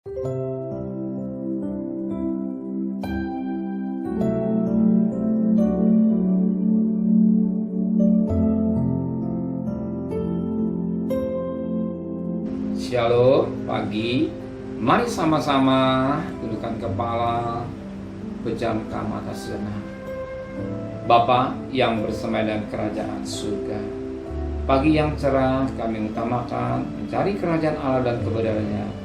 Shalom pagi, mari sama-sama tundukkan kepala, pejamkan mata sejenak. Bapa yang bersemayam kerajaan surga, pagi yang cerah kami utamakan mencari kerajaan Allah dan kebenarannya,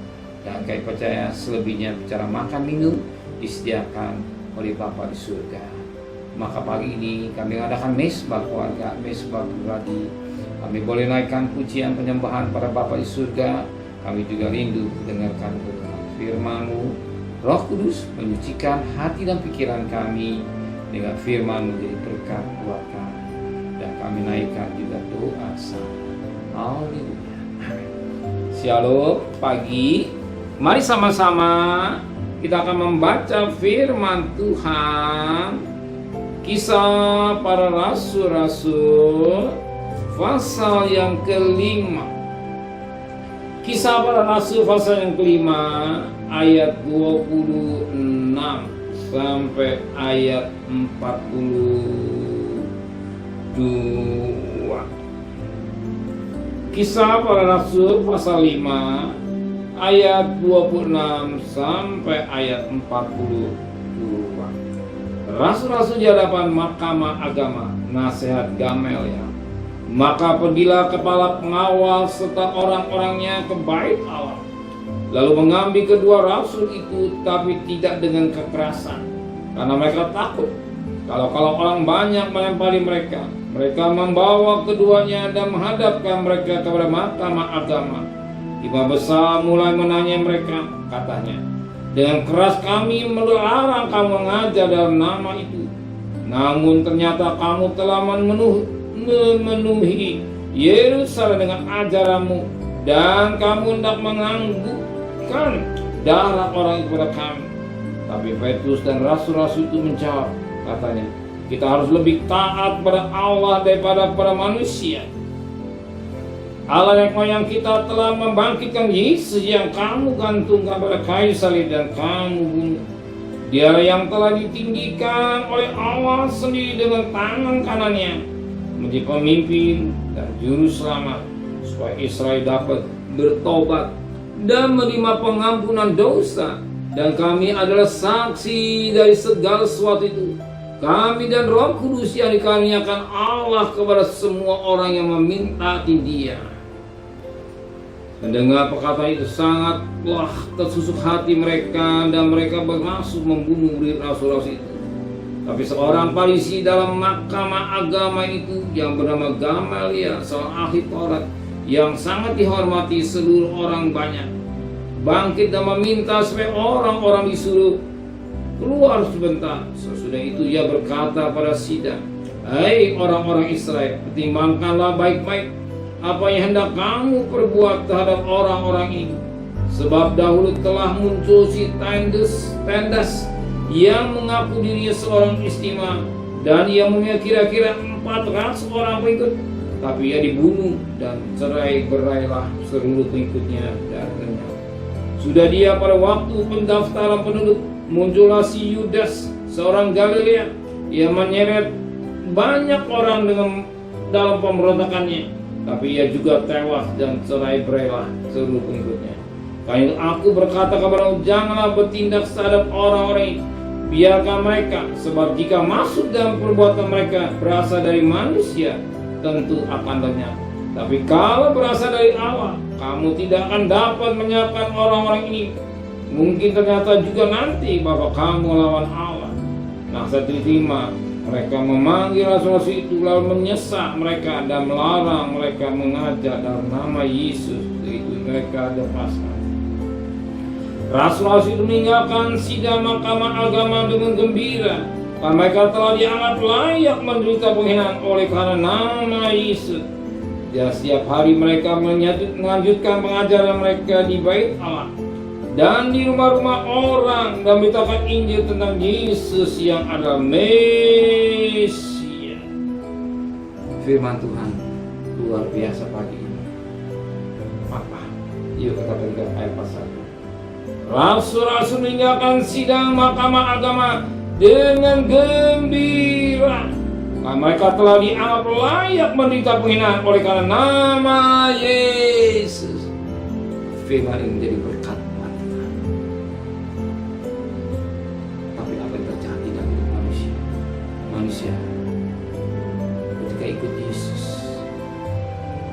dan kami percaya selebihnya bicara makan minum disediakan oleh Bapa di surga. Maka pagi ini kami mengadakan mesbah keluarga, mesbah pribadi. Kami boleh naikkan pujian penyembahan pada Bapa di surga. Kami juga rindu mendengarkan firman-Mu. Roh Kudus menyucikan hati dan pikiran kami dengan firman menjadi berkat buat kami. Dan kami naikkan juga doa sama. Haleluya. Shalom pagi. Mari sama-sama kita akan membaca firman Tuhan. Kisah para rasul-rasul pasal yang kelima. Kisah para rasul pasal yang kelima ayat 26 sampai ayat 42. Kisah para rasul pasal 5 ayat 26 sampai ayat 42. Rasul-rasul di hadapan mahkamah agama, nasihat Gamaliel. Maka pergilah kepala pengawal serta orang-orangnya ke bait Allah, lalu mengambil kedua rasul itu, tapi tidak dengan kekerasan, karena mereka takut kalau orang banyak melempari mereka. Mereka membawa keduanya dan menghadapkan mereka kepada mahkamah agama. Imam besar mulai menanya mereka, katanya, dengan keras kami melarang kamu mengajar dalam nama itu, namun ternyata kamu telah memenuhi Yerusalem dengan ajaranmu, dan kamu hendak menganggukkan darah orang itu kepada kami. Tapi Petrus dan rasul-rasul itu menjawab, katanya, kita harus lebih taat pada Allah daripada pada manusia. Allah yang moyang kita telah membangkitkan Yesus yang kamu gantungkan pada kayu salib dan kamu bunuh. Dialah yang telah ditinggikan oleh Allah sendiri dengan tangan kanannya menjadi pemimpin dan juru selamat, supaya Israel dapat bertobat dan menerima pengampunan dosa. Dan kami adalah saksi dari segala sesuatu itu, kami dan Roh Kudus yang dikaruniakan Allah kepada semua orang yang meminta Dia. Mendengar perkataan itu sangatlah tersusuk hati mereka, dan mereka bermaksud membunuh murid rasul-rasul itu. Tapi seorang Farisi dalam mahkamah agama itu yang bernama Gamaliel, seorang ahli Taurat yang sangat dihormati seluruh orang banyak, bangkit dan meminta supaya orang-orang disuruh keluar sebentar. Sesudah itu ia berkata pada sidang, "Hai orang-orang Israel, pertimbangkanlah baik-baik apa yang hendak kamu perbuat terhadap orang-orang ini. Sebab dahulu telah muncul si Tendas yang mengaku dirinya seorang istimewa, dan ia memiliki kira-kira 400 orang pengikut. Tapi ia dibunuh, dan cerai-berailah seluruh pengikutnya darinya. Sudah dia pada waktu pendaftaran penduduk, muncullah si Yudas, seorang Galilea. Ia menyeret banyak orang dalam pemberontakannya, tapi ia juga tewas dan cerai-berailah seluruh pengikutnya. Karena aku berkata kepadamu, janganlah bertindak terhadap orang-orang ini. Biarkan mereka, sebab jika masuk dalam perbuatan mereka berasal dari manusia, tentu akan lenyap. Tapi kalau berasal dari Allah, kamu tidak akan dapat menyiapkan orang-orang ini. Mungkin ternyata juga nanti Bapak kamu lawan Allah." Nah, seterima mereka memanggil rasul-rasul itu, lalu menyesak mereka dan melarang mereka mengajar dalam nama Yesus. Itu mereka lepaskan. Rasul-rasul itu meninggalkan sidang mahkamah agama dengan gembira, karena mereka telah dianggap layak menderita penghinaan oleh karena nama Yesus. Ya, setiap hari mereka melanjutkan pengajaran mereka di bait Allah dan di rumah-rumah orang, dan memberitakan Injil tentang Yesus yang adalah Mesia. Firman Tuhan luar biasa pagi ini. Apa? Yuk kita berikan ayat pasal. Rasul-rasul meninggalkan sidang mahkamah agama dengan gembira. Mereka telah dianggap layak menderita penghinaan oleh karena nama Yesus. Firman ini menjadi berkat buat kita. Tapi apa yang terjadi dalam hidup manusia? Manusia ketika ikut Yesus,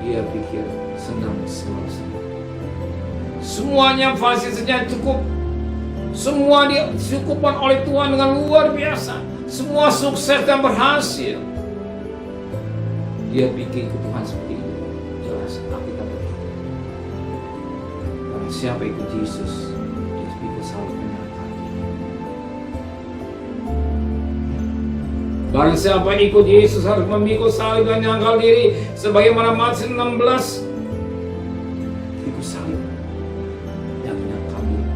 dia pikir senang selalu senang. Semuanya fasilitasnya cukup. Semua dicukupkan oleh Tuhan dengan luar biasa. Semua sukses dan berhasil. Dia pikir ikut Tuhan seperti itu. Jelas Alkitab begitu. Karena siapa ikut Yesus, dia pikir selalu menyangkal. Barang siapa ikut Yesus harus memikul salib dan menyangkal diri. Sebagaimana Matius 16. Ikut salib dan menyangkal diri.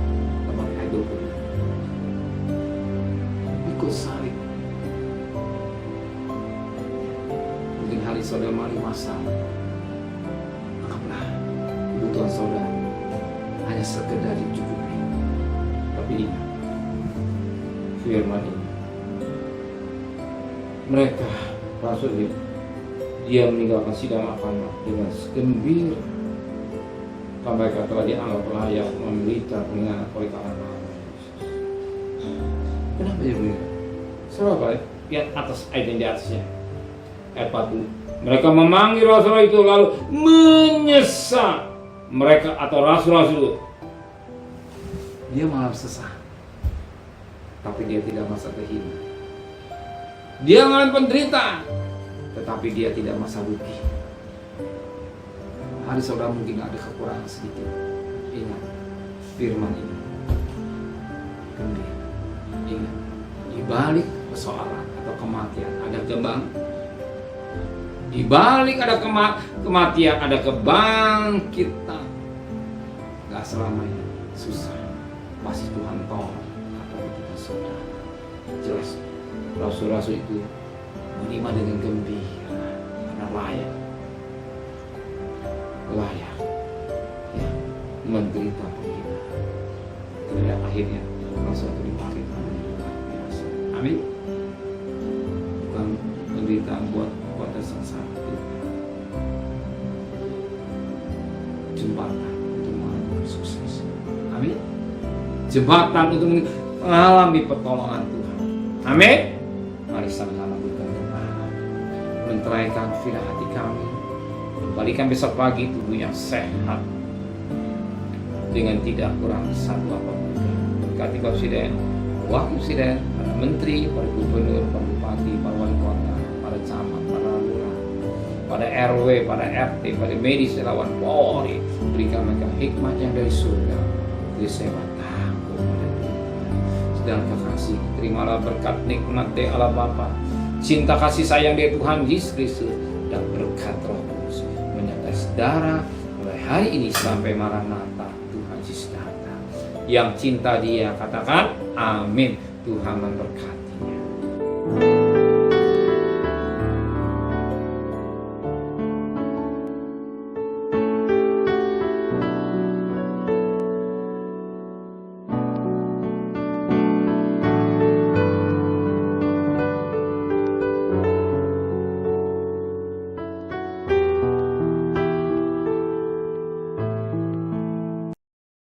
Teman ayat 20. Ikut salib. Mungkin hari saudara mari masalah. Anggaplah kebutuhan saudara hanya sekedar dicukupi. Tapi ingat firman ini. Mereka Rasul itu, dia meninggalkan sidang mahkamah dengan gembira. Mereka telah dianggap layak menderita penghinaan oleh karena nama Yesus. Kenapa dia begini? Sebab lihat atas ayat yang di atasnya. Ayat 40. Mereka memanggil rasul itu lalu menyesal. Mereka atau rasul-rasul dia malah sesat. Tapi dia tidak merasa terhina. Dia mengalami penderitaan, tetapi dia tidak merasa rugi. Hari saudara mungkin ada kekurangan sedikit. Ingat firman ini. Gembira. Ingat, di balik persoalan atau kematian ada kebang. Di balik ada kematian ada kebangkitan. Gak selamanya susah. Pasti Tuhan tolong apalagi kita saudara. Jelas rasul-rasul itu menerima dengan gembira karena layak ya menderita penghinaan. Dan akhirnya rasul itu dipakai dengan luar biasa. Amin. Bukan penderitaan buat sengsara, jembatan untuk mengalami sukses. Amin. Jembatan untuk mengalami pertolongan Tuhan. Amin. Mari sama-sama berdoa, menteraikan firman hati kami, kembalikan besok pagi tubuh yang sehat dengan tidak kurang satu apapun. Berkati Bapak Presiden, Wakil Presiden, para Menteri, para Gubernur, para Bupati, para Wali Kota, para camat, para lurah, pada RW, pada RT, pada medis, relawan Polri, berikan mereka hikmat yang dari surga, jadi sehat takut pada Tuhan. Dan kekasih, terimalah berkat nikmat dari Allah Bapa, cinta kasih sayang dari Tuhan Yesus Kristus, dan berkat Roh Kudus menyertai saudara mulai hari ini sampai Maranatha Tuhan Yesus datang. Yang cinta Dia katakan amin. Tuhan memberkati.